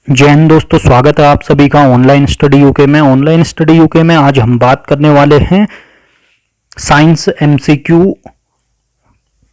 जय हिंद दोस्तों, स्वागत है आप सभी का ऑनलाइन स्टडी यूके में। ऑनलाइन स्टडी यूके में आज हम बात करने वाले हैं science MCQ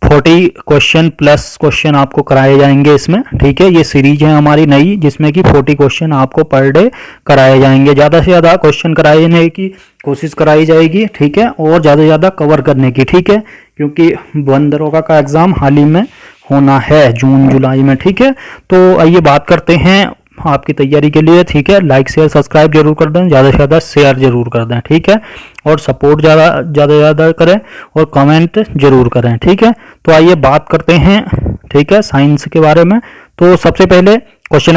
40 question plus question आपको कराए जाएंगे इसमें। ठीक है, ये सीरीज है हमारी नई जिसमें कि 40 क्वेश्चन आपको पर डे कराए जाएंगे। ज़्यादा से ज़्यादा क्वेश्चन कराने की कोशिश कराई जाएगी। ठीक है, और ज़्यादा से ज़्यादा कवर करने की। ठीक है, क्योंकि वन दरोगा का एग्ज़ाम हाल ही में होना है जून जुलाई में। ठीक है, तो आइए बात करते हैं आपकी तैयारी के लिए। ठीक है, लाइक शेयर सब्सक्राइब जरूर कर दें, ज़्यादा से ज़्यादा शेयर जरूर कर दें। ठीक है, और सपोर्ट ज़्यादा करें और कमेंट जरूर करें। ठीक है, तो आइए बात करते हैं ठीक है साइंस के बारे में। तो सबसे पहले क्वेश्चन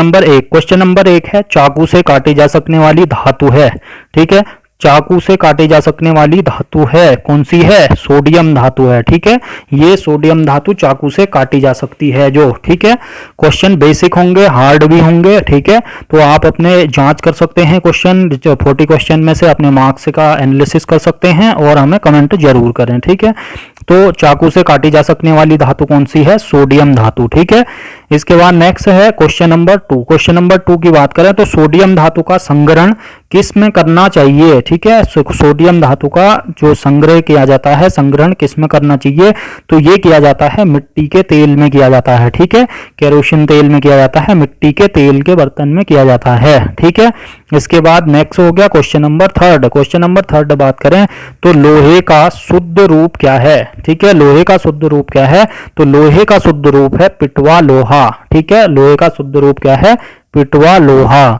नंबर एक है, चाकू से काटी जा सकने वाली धातु है। ठीक है, चाकू से काटी जा सकने वाली धातु है, कौन सी है? सोडियम धातु है। ठीक है, ये सोडियम धातु चाकू से काटी जा सकती है जो। ठीक है, क्वेश्चन बेसिक होंगे, हार्ड भी होंगे। ठीक है, तो आप अपने जांच कर सकते हैं क्वेश्चन, जो 40 क्वेश्चन में से अपने मार्क्स का एनालिसिस कर सकते हैं और हमें कमेंट जरूर करें। ठीक है, तो चाकू से काटी जा सकने वाली धातु कौन सी है? सोडियम धातु। ठीक है, इसके बाद नेक्स्ट है क्वेश्चन नंबर टू की बात करें तो सोडियम धातु का संग्रहण किस में करना चाहिए? ठीक है, सोडियम धातु का जो संग्रह किया जाता है, संग्रहण किस में करना चाहिए? तो ये किया जाता है मिट्टी के तेल में किया जाता है। ठीक है, केरोसिन तेल में किया जाता है, मिट्टी के तेल के बर्तन में किया जाता है। ठीक है, इसके बाद नेक्स्ट हो गया क्वेश्चन नंबर थर्ड बात करें तो लोहे का शुद्ध रूप क्या है? ठीक है, लोहे का शुद्ध रूप क्या है? तो लोहे का शुद्ध रूप है पिटवा लोहा। ठीक है, लोहे का शुद्ध रूप क्या है? पिटवा लोहा।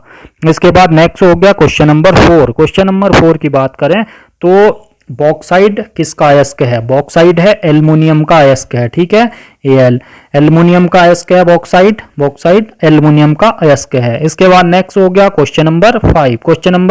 इसके बाद नेक्स्ट हो गया क्वेश्चन नंबर फोर की बात करें तो बॉक्साइड किसका अयस्क है? बॉक्साइड है एल्युमिनियम का अयस्क है। ठीक है, एल एल्युमिनियम का अयस्क है बॉक्साइड एल्युमिनियम का अयस्क है। इसके बाद नेक्स्ट हो गया क्वेश्चन नंबर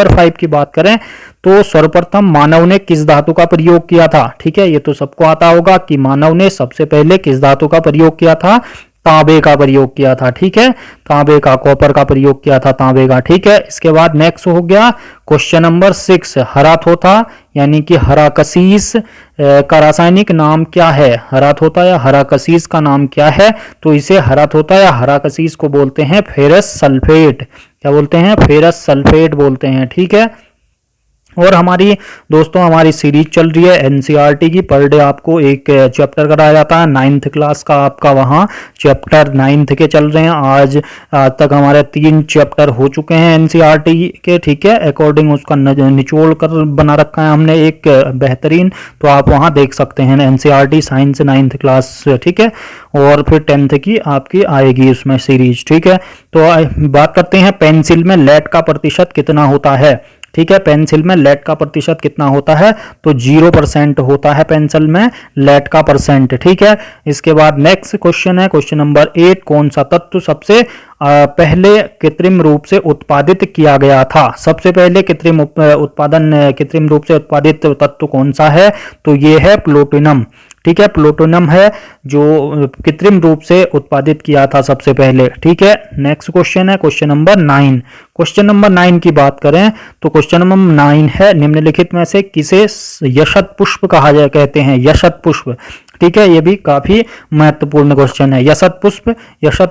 5 की बात करें तो सर्वप्रथम मानव ने किस धातु का प्रयोग किया था? ठीक है, ये तो सबको आता होगा कि मानव ने सबसे पहले किस धातु का प्रयोग किया था? तांबे का प्रयोग किया था। ठीक है, तांबे का, कॉपर का प्रयोग किया था, तांबे का। ठीक है, इसके बाद नेक्स्ट हो गया क्वेश्चन नंबर 6, हराथोथा यानी कि हराकसीस का रासायनिक नाम क्या है? हराथोथा या हराकसीस का नाम क्या है? तो इसे हराथोथा या हराकसीस को बोलते हैं फेरस सल्फेट। क्या बोलते हैं? फेरस सल्फेट बोलते हैं। ठीक है, और हमारी सीरीज चल रही है एनसीईआरटी की। पर डे आपको एक चैप्टर कराया जाता है 9th क्लास का, आपका वहाँ चैप्टर 9th के चल रहे हैं। आज तक हमारे 3 चैप्टर हो चुके हैं एनसीईआरटी के। ठीक है, अकॉर्डिंग उसका निचोड़ कर बना रखा है हमने एक बेहतरीन, तो आप वहाँ देख सकते हैं एनसीईआरटी साइंस 9th क्लास। ठीक है, और फिर 10th की आपकी आएगी उसमें सीरीज। ठीक है, तो बात करते हैं पेंसिल में लेड का प्रतिशत कितना होता है? ठीक है, पेंसिल में लेड का प्रतिशत कितना होता है? तो 0% होता है पेंसिल में लेड का परसेंट। ठीक है, इसके बाद नेक्स्ट क्वेश्चन है क्वेश्चन नंबर 8, कौन सा तत्व सबसे पहले कृत्रिम रूप से उत्पादित किया गया था? सबसे पहले कृत्रिम रूप से उत्पादित तत्व कौन सा है? तो ये है प्लूटोनियम। ठीक है, प्लूटोनियम है जो कृत्रिम रूप से उत्पादित किया था सबसे पहले। ठीक है, नेक्स्ट क्वेश्चन है क्वेश्चन नंबर 9 की बात करें तो क्वेश्चन नंबर 9 है, निम्नलिखित में से किसे यशत पुष्प कहते हैं? यशत पुष्प। ठीक है, ये भी काफी महत्वपूर्ण क्वेश्चन है। यशत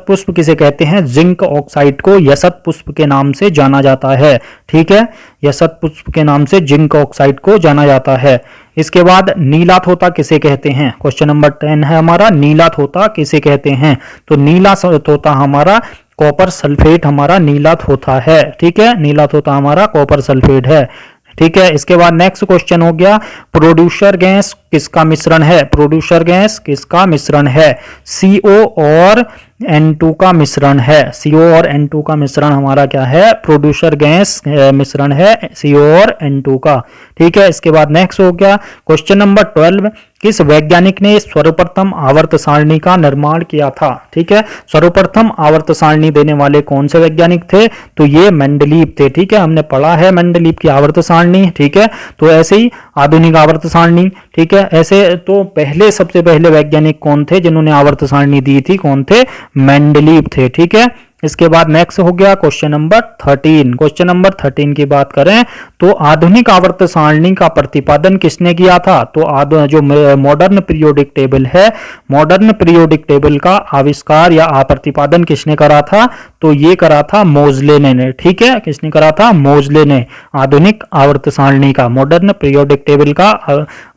पुष्प किसे कहते हैं? जिंक ऑक्साइड को यशत पुष्प के नाम से जाना जाता है। ठीक है, यशत पुष्प के नाम से जिंक ऑक्साइड को जाना जाता है। इसके बाद नीला थोता किसे कहते हैं? क्वेश्चन नंबर 10 है हमारा, नीला थोता किसे कहते हैं? तो नीला थोता हमारा कॉपर सल्फेट हमारा नीला थोता है। ठीक है, नीला थोता हमारा कॉपर सल्फेट है। ठीक है, इसके बाद नेक्स्ट क्वेश्चन हो गया प्रोड्यूसर गैस किसका मिश्रण है? प्रोड्यूसर गैस किसका मिश्रण है? CO और N2 का मिश्रण है। CO और N2 का मिश्रण हमारा क्या है? प्रोड्यूसर गैस मिश्रण है CO और N2 का। ठीक है, इसके बाद नेक्स्ट हो गया क्वेश्चन नंबर 12, किस वैज्ञानिक ने सर्वप्रथम आवर्त सारणी का निर्माण किया था? ठीक है, सर्वप्रथम आवर्त सारणी देने वाले कौन से वैज्ञानिक थे? तो ये मेंडलीव थे। ठीक है, हमने पढ़ा है मेंडलीव की आवर्त सारणी। ठीक है, तो ऐसे ही आधुनिक आवर्त सारणी। ठीक है, ऐसे तो सबसे पहले वैज्ञानिक कौन थे जिन्होंने आवर्त सारणी दी थी? कौन थे? मेंडलीव थे। ठीक है, इसके बाद नेक्स्ट हो गया क्वेश्चन नंबर 13। क्वेश्चन नंबर 13 की बात करें तो आधुनिक आवर्त सारणी का प्रतिपादन किसने किया था? तो जो मॉडर्न पीरियोडिक टेबल है, मॉडर्न पीरियोडिक टेबल का आविष्कार या प्रतिपादन किसने करा था? तो ये करा था मोजले ने। ठीक है, किसने करा था? मोजले ने आधुनिक आवर्त सारणी का, मॉडर्न पीरियोडिक टेबल का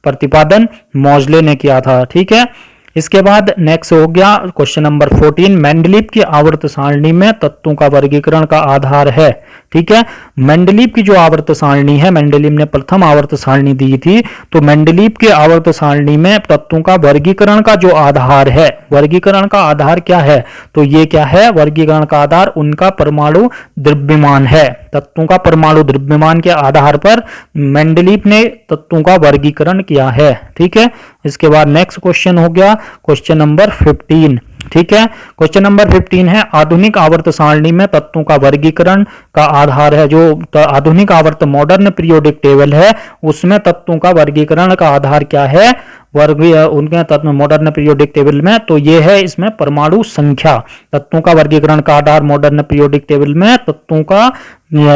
प्रतिपादन मोजले ने किया था। ठीक है, इसके बाद नेक्स्ट हो गया क्वेश्चन नंबर 14। मेंडलीव की आवर्त सारणी में तत्वों का वर्गीकरण का आधार है। ठीक है, मेंडलीव की जो आवर्त सारणी है, मेंडलीव ने प्रथम आवर्त सारणी दी थी, तो मेंडलीव की आवर्त सारणी में तत्वों का वर्गीकरण का जो आधार है, वर्गीकरण का आधार क्या है? तो ये क्या है? वर्गीकरण का आधार उनका परमाणु द्रव्यमान है। तत्वों का परमाणु द्रव्यमान के आधार पर मेंडलीव ने तत्वों का वर्गीकरण किया है। ठीक है, इसके बाद नेक्स्ट क्वेश्चन हो गया क्वेश्चन नंबर 15। ठीक है, क्वेश्चन नंबर 15 है आधुनिक आवर्त सारणी में तत्वों का वर्गीकरण का आधार है। जो आधुनिक आवर्त मॉडर्न पीरियोडिक टेबल है उसमें तत्वों का वर्गीकरण का आधार क्या है? उनके तत्व मॉडर्न पीरियोडिक टेबल में, तो ये है इसमें परमाणु संख्या। तत्वों का वर्गीकरण का आधार मॉडर्न पीरियोडिक टेबल में तत्वों का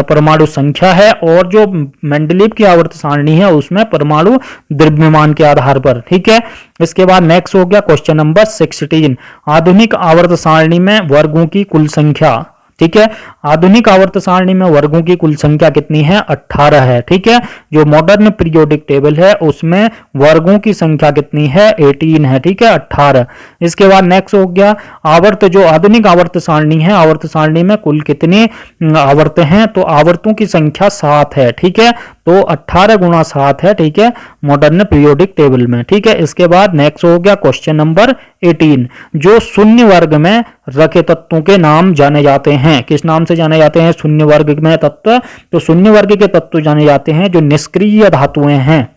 परमाणु संख्या है, और जो मेंडलीव की आवर्त सारणी है उसमें परमाणु द्रव्यमान के आधार पर। ठीक है, इसके बाद नेक्स्ट हो गया क्वेश्चन नंबर 16। आधुनिक आवर्त सारणी में वर्गों की कुल संख्या। ठीक है, आधुनिक आवर्त सारणी में वर्गों की कुल संख्या कितनी है? 18 है। ठीक है, जो मॉडर्न पीरियोडिक टेबल है उसमें वर्गों की संख्या कितनी है? 18 है। ठीक है, 18। इसके बाद नेक्स्ट हो गया आवर्त, जो आधुनिक आवर्त सारणी है, आवर्त सारणी में कुल कितने आवर्त हैं? तो आवर्तों की संख्या 7 है। ठीक है, तो 18 गुणा 7 है। ठीक है, मॉडर्न पीरियोडिक टेबल में। ठीक है, इसके बाद नेक्स्ट हो गया क्वेश्चन नंबर 18। जो शून्य वर्ग में रखे तत्वों के नाम जाने जाते हैं, किस नाम से जाने जाते हैं? शून्य वर्ग में तत्व, तो शून्य वर्ग के तत्व जाने जाते हैं जो निष्क्रिय धातुएं हैं।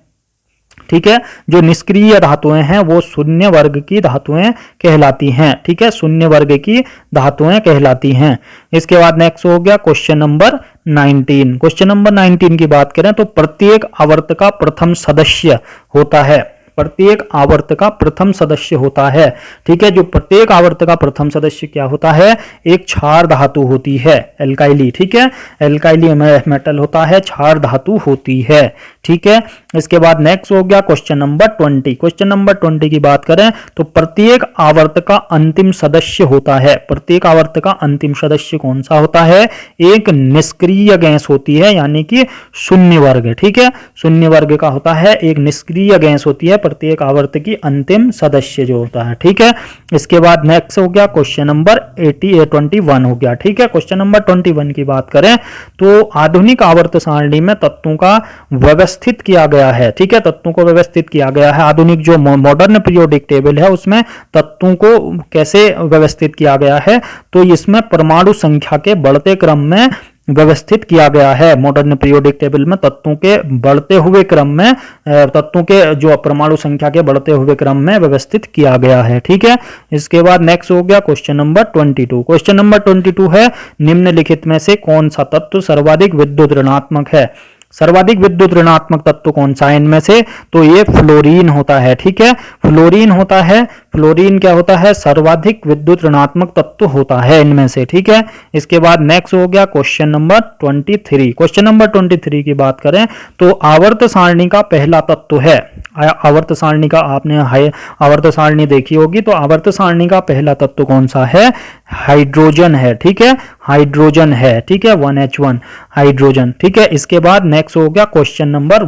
ठीक है, जो निष्क्रिय धातुएं हैं वो शून्य वर्ग की धातुएं कहलाती हैं। ठीक है, शून्य वर्ग की धातुएं कहलाती हैं। इसके बाद नेक्स्ट हो गया क्वेश्चन नंबर 19। क्वेश्चन नंबर 19 की बात करें तो प्रत्येक आवर्त का प्रथम सदस्य होता है। प्रत्येक आवर्त का प्रथम सदस्य होता है। ठीक है, जो प्रत्येक आवर्त का प्रथम सदस्य क्या होता है? एक क्षार धातु होती है, एल्काइली। ठीक है, एल्काइली मेटल होता है, क्षार धातु होती है। ठीक है, इसके बाद नेक्स्ट हो गया क्वेश्चन नंबर 20। क्वेश्चन नंबर 20 की बात करें तो प्रत्येक आवर्त का अंतिम सदस्य होता है। प्रत्येक आवर्त का अंतिम सदस्य कौन सा होता है? एक निष्क्रिय गैस होती है, यानी कि शून्य वर्ग। ठीक है, शून्य वर्ग का होता है, एक निष्क्रिय गैस होती है प्रत्येक आवर्त की अंतिम सदस्य जो होता है। ठीक है, इसके बाद नेक्स्ट हो गया क्वेश्चन नंबर 21 हो गया। ठीक है, क्वेश्चन नंबर 21 की बात करें तो आधुनिक आवर्त सारणी में तत्वों का व्यवस्थित किया गया है। ठीक है, तत्वों को व्यवस्थित किया गया है। आधुनिक जो मॉडर्न पीरियोडिक टेबल है उसमें तत्वों को कैसे व्यवस्थित किया गया है? तो इसमें परमाणु संख्या के बढ़ते क्रम में व्यवस्थित किया गया है। मॉडर्न पीरियोडिक टेबल में तत्वों के बढ़ते हुए क्रम में, तत्वों के जो परमाणु संख्या के बढ़ते हुए क्रम में व्यवस्थित किया गया है। ठीक है, इसके बाद नेक्स्ट हो गया क्वेश्चन नंबर 22। क्वेश्चन नंबर 22 है निम्नलिखित में से कौन सा तत्व सर्वाधिक विद्युत ऋणात्मक है? सर्वाधिक विद्युत ऋणात्मक तत्व कौन सा है इनमें से? तो ये फ्लोरीन होता है। ठीक है, फ्लोरीन होता है। फ्लोरीन क्या होता है? सर्वाधिक विद्युत ऋणात्मक तत्व होता है इनमें से। ठीक है, इसके बाद नेक्स्ट हो गया क्वेश्चन नंबर 23। क्वेश्चन नंबर 23 की बात करें तो आवर्त सारणी का पहला तत्व है। आवर्त सारणी का आपने आवर्त सारणी देखी होगी, तो आवर्त सारणी का पहला तत्व कौन सा है? हाइड्रोजन है। ठीक है, हाइड्रोजन है। ठीक है, 1H1 हाइड्रोजन। ठीक है, इसके बाद नेक्स्ट हो गया क्वेश्चन नंबर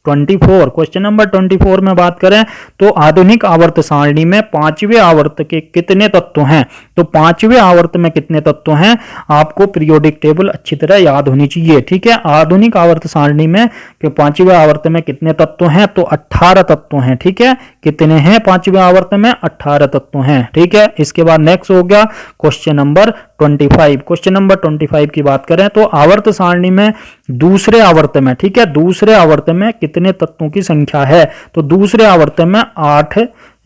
24। क्वेश्चन नंबर 24 में बात करें तो आधुनिक आवर्त सारणी में पांचवें आवर्त के कितने तत्व हैं? तो पांचवें आवर्त में कितने तत्व हैं आपको पीरियोडिक टेबल अच्छी तरह याद होनी चाहिए। ठीक है, आधुनिक आवर्त सारणी में पांचवें आवर्त में कितने तत्व हैं? तो 18 तत्व हैं। ठीक है, कितने हैं पांचवें आवर्त में? 18 तत्व हैं। ठीक है, इसके बाद नेक्स्ट हो गया क्वेश्चन नंबर 25। क्वेश्चन नंबर 25 की बात करें तो आवर्त सारणी में दूसरे आवर्त में, ठीक है, दूसरे आवर्त में कितने तत्वों की संख्या है? तो दूसरे आवर्त में 8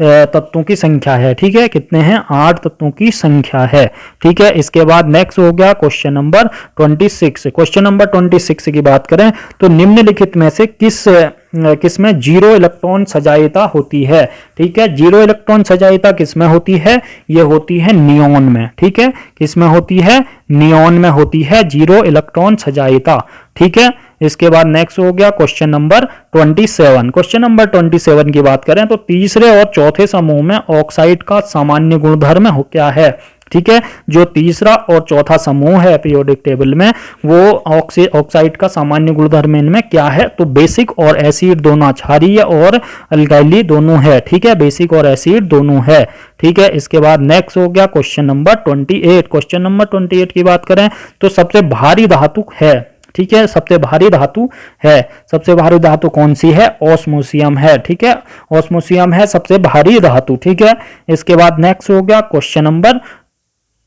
तत्वों की संख्या है। ठीक है, कितने हैं? 8 तत्वों की संख्या है। ठीक है, इसके बाद नेक्स्ट हो गया क्वेश्चन नंबर 26। क्वेश्चन नंबर 26 की बात करें तो निम्नलिखित में से किस किसमें जीरो इलेक्ट्रॉन सजातीयता होती है। ठीक है, जीरो इलेक्ट्रॉन सजातीयता किसमें होती है, ये होती है नियोन में। ठीक है, किसमें होती है, नियोन में होती है जीरो इलेक्ट्रॉन सजातीयता। ठीक है, इसके बाद नेक्स्ट हो गया क्वेश्चन नंबर 27। क्वेश्चन नंबर 27 की बात करें तो तीसरे और चौथे समूह में ऑक्साइड का सामान्य गुणधर्म हो क्या है। ठीक है, जो तीसरा और चौथा समूह है पीरियोडिक टेबल में, वो ऑक्साइड का सामान्य गुणधर्म इनमें क्या है, तो बेसिक और एसिड दोनों, क्षारीय और अल्काइली दोनों है। ठीक है, बेसिक और एसिड दोनों है। ठीक है, इसके बाद नेक्स्ट हो गया क्वेश्चन नंबर 28। क्वेश्चन नंबर 28 की बात करें तो सबसे भारी धातु है। ठीक है, सबसे भारी धातु है, सबसे भारी धातु कौन सी है, ऑस्मोसियम है। ठीक है, ऑस्मोसियम है सबसे भारी धातु। ठीक है, इसके बाद नेक्स्ट हो गया क्वेश्चन नंबर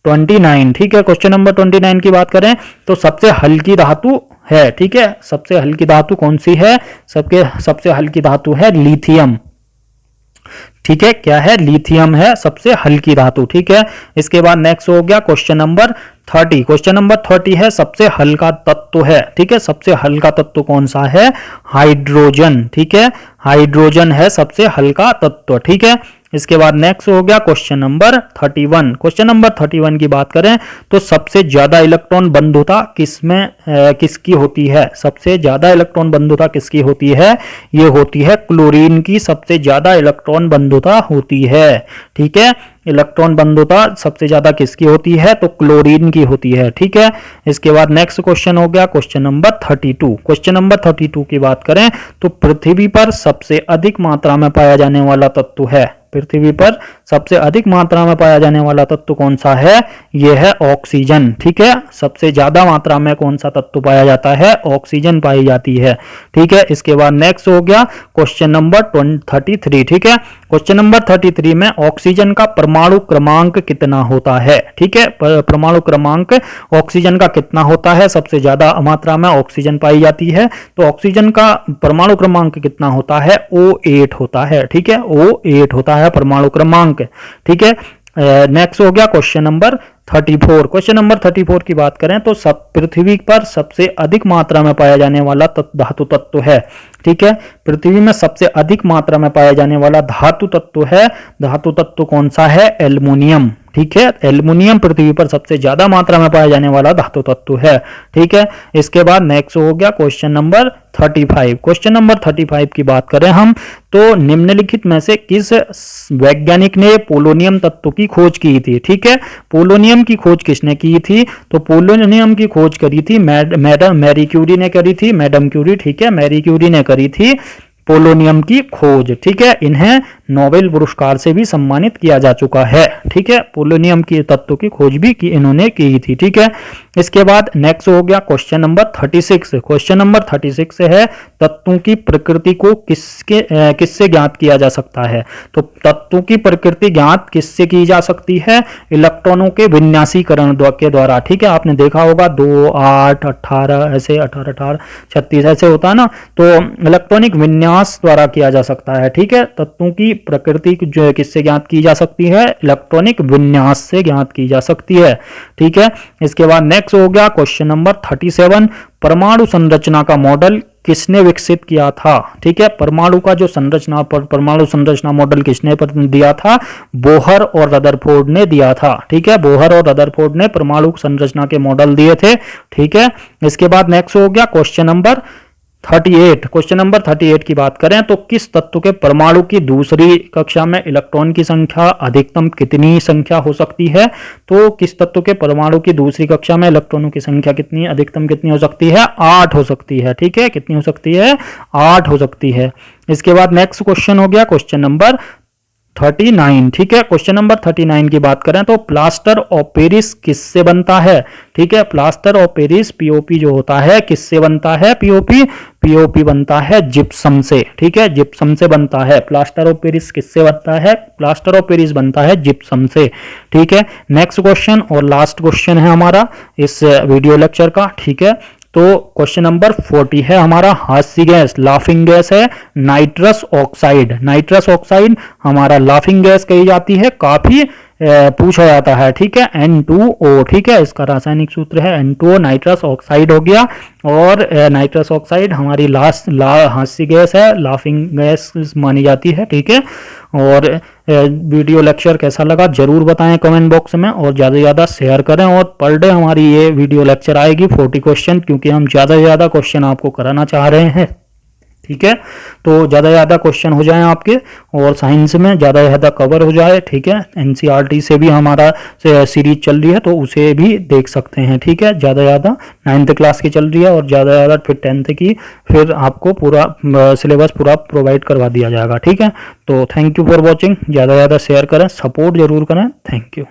29। ठीक है, क्वेश्चन नंबर 29 की बात करें तो सबसे हल्की धातु है। ठीक है, सबसे हल्की धातु कौन सी है, सबसे हल्की धातु है लिथियम। ठीक है, क्या है, लिथियम है सबसे हल्की धातु। ठीक है, इसके बाद नेक्स्ट हो गया क्वेश्चन नंबर 30। क्वेश्चन नंबर 30 है सबसे हल्का तत्व है। ठीक है, सबसे हल्का तत्व कौन सा है, हाइड्रोजन। ठीक है, हाइड्रोजन है सबसे हल्का तत्व। ठीक है, इसके बाद नेक्स्ट हो गया क्वेश्चन नंबर 31। क्वेश्चन नंबर 31 की बात करें तो सबसे ज्यादा इलेक्ट्रॉन बंधुता किसकी होती है, सबसे ज्यादा इलेक्ट्रॉन बंधुता किसकी होती है, ये होती है क्लोरीन की सबसे ज्यादा इलेक्ट्रॉन बंधुता होती है। ठीक है, इलेक्ट्रॉन बंधुता सबसे ज्यादा किसकी होती है, तो क्लोरीन की होती है। ठीक है, इसके बाद नेक्स्ट क्वेश्चन हो गया क्वेश्चन नंबर 32। क्वेश्चन नंबर 32 की बात करें तो पृथ्वी पर सबसे अधिक मात्रा में पाया जाने वाला तत्व है, पृथ्वी पर सबसे अधिक मात्रा में पाया जाने वाला तत्व कौन सा है, यह है ऑक्सीजन। ठीक है, सबसे ज्यादा मात्रा में कौन सा तत्व पाया जाता है, ऑक्सीजन पाई जाती है। ठीक है, इसके बाद नेक्स्ट हो गया क्वेश्चन नंबर 33। ठीक है, क्वेश्चन नंबर 33 में ऑक्सीजन का परमाणु क्रमांक कितना होता है। ठीक है, परमाणु क्रमांक ऑक्सीजन का कितना होता है, सबसे ज्यादा मात्रा में ऑक्सीजन पाई जाती है तो ऑक्सीजन का परमाणु क्रमांक कितना होता है, O8 होता है। ठीक है, O8 होता है परमाणु क्रमांक। ठीक है, नेक्स्ट हो गया क्वेश्चन नंबर 34। क्वेश्चन नंबर 34 की बात करें तो सब पृथ्वी पर सबसे अधिक मात्रा में पाया जाने वाला धातु तत्व है। ठीक है, पृथ्वी में सबसे अधिक मात्रा में पाया जाने वाला धातु तत्व है, धातु तत्व कौन सा है, एल्युमिनियम। ठीक है, एल्युमिनियम पृथ्वी पर सबसे ज्यादा मात्रा में पाया जाने वाला धातु तत्व है। ठीक है, इसके बाद नेक्स्ट हो गया क्वेश्चन नंबर 35। क्वेश्चन नंबर 35 की बात करें हम तो निम्नलिखित में से किस वैज्ञानिक ने पोलोनियम तत्व की खोज की थी। ठीक है, पोलोनियम की खोज किसने की थी, तो पोलोनियम की खोज करी थी मैडम मैरी क्यूरी ने करी थी, मैडम क्यूरी। ठीक है, मैरी क्यूरी ने करी थी पोलोनियम की खोज। ठीक है, इन्हें नोबेल पुरस्कार से भी सम्मानित किया जा चुका है। ठीक है, पोलोनियम की तत्व की खोज भी इन्होंने की थी। ठीक है, इसके बाद नेक्स्ट हो गया क्वेश्चन नंबर 36। क्वेश्चन नंबर 36 है तत्वों की प्रकृति को किससे ज्ञात किया जा सकता है, तो तत्वों की प्रकृति ज्ञात किससे की जा सकती है, इलेक्ट्रॉनों के विन्यासीकरण के द्वारा। ठीक है, आपने देखा होगा 2, 8, 18 ऐसे 18, 18, 36 ऐसे होता है ना, तो इलेक्ट्रॉनिक विन्यास द्वारा किया जा सकता है। ठीक है, तत्वों की प्रकृति जो किससे ज्ञात की जा सकती है, इलेक्ट्रॉनिक विन्यास से ज्ञात की जा सकती है। ठीक है, इसके बाद नेक्स्ट हो गया क्वेश्चन नंबर 37। परमाणु संरचना का मॉडल किसने विकसित किया था। ठीक है, परमाणु का जो परमाणु संरचना मॉडल किसने दिया था, बोहर और रदरफोर्ड ने दिया था। ठीक है, बोहर और रदरफोर्ड ने परमाणु संरचना के मॉडल दिए थे। ठीक है, इसके बाद नेक्स्ट हो गया क्वेश्चन नंबर 38। क्वेश्चन नंबर 38 की बात करें तो किस तत्व के परमाणु की दूसरी कक्षा में इलेक्ट्रॉन की संख्या अधिकतम कितनी संख्या हो सकती है, तो किस तत्व के परमाणु की दूसरी कक्षा में इलेक्ट्रॉनों की संख्या कितनी अधिकतम कितनी हो सकती है, 8 हो सकती है। ठीक है, कितनी हो सकती है, 8 हो सकती है। इसके बाद नेक्स्ट क्वेश्चन हो गया क्वेश्चन नंबर 39। ठीक है, क्वेश्चन नंबर 39 की बात करें तो प्लास्टर ऑफ पेरिस किससे बनता है। ठीक है, प्लास्टर ऑफ पेरिस पीओपी जो होता है किससे बनता है, पीओपी बनता है जिप्सम से। ठीक है, जिप्सम से बनता है। प्लास्टर ऑफ पेरिस किससे बनता है, प्लास्टर ऑफ पेरिस बनता है जिप्सम से। ठीक है, नेक्स्ट क्वेश्चन और लास्ट क्वेश्चन है हमारा इस वीडियो लेक्चर का। ठीक है, तो क्वेश्चन नंबर 40 है हमारा हास्य गैस, लाफिंग गैस है नाइट्रस ऑक्साइड। नाइट्रस ऑक्साइड हमारा लाफिंग गैस कही जाती है, काफी पूछा जाता है, ठीक है। N2O, ठीक है, इसका रासायनिक सूत्र है N2O, नाइट्रस ऑक्साइड हो गया। और नाइट्रस ऑक्साइड हमारी हास्य गैस है, लाफिंग गैस मानी जाती है, ठीक है। और वीडियो लेक्चर कैसा लगा जरूर बताएं कमेंट बॉक्स में, और ज़्यादा से ज़्यादा शेयर करें। और पर डे हमारी ये वीडियो लेक्चर आएगी 40 क्वेश्चन, क्योंकि हम ज़्यादा से ज़्यादा क्वेश्चन आपको कराना चाह रहे हैं, ठीक है। तो ज़्यादा से ज़्यादा क्वेश्चन हो जाएं आपके, और साइंस में ज़्यादा से ज़्यादा कवर हो जाए, ठीक है। एनसीईआरटी से भी हमारा सीरीज चल रही है, तो उसे भी देख सकते हैं, ठीक है। ज़्यादा से ज़्यादा 9th क्लास की चल रही है, और ज़्यादा से ज़्यादा फिर 10th की, फिर आपको पूरा सिलेबस पूरा प्रोवाइड करवा दिया जाएगा, ठीक है। तो थैंक यू फॉर वॉचिंग, ज़्यादा से ज़्यादा शेयर करें, सपोर्ट जरूर करें, थैंक यू।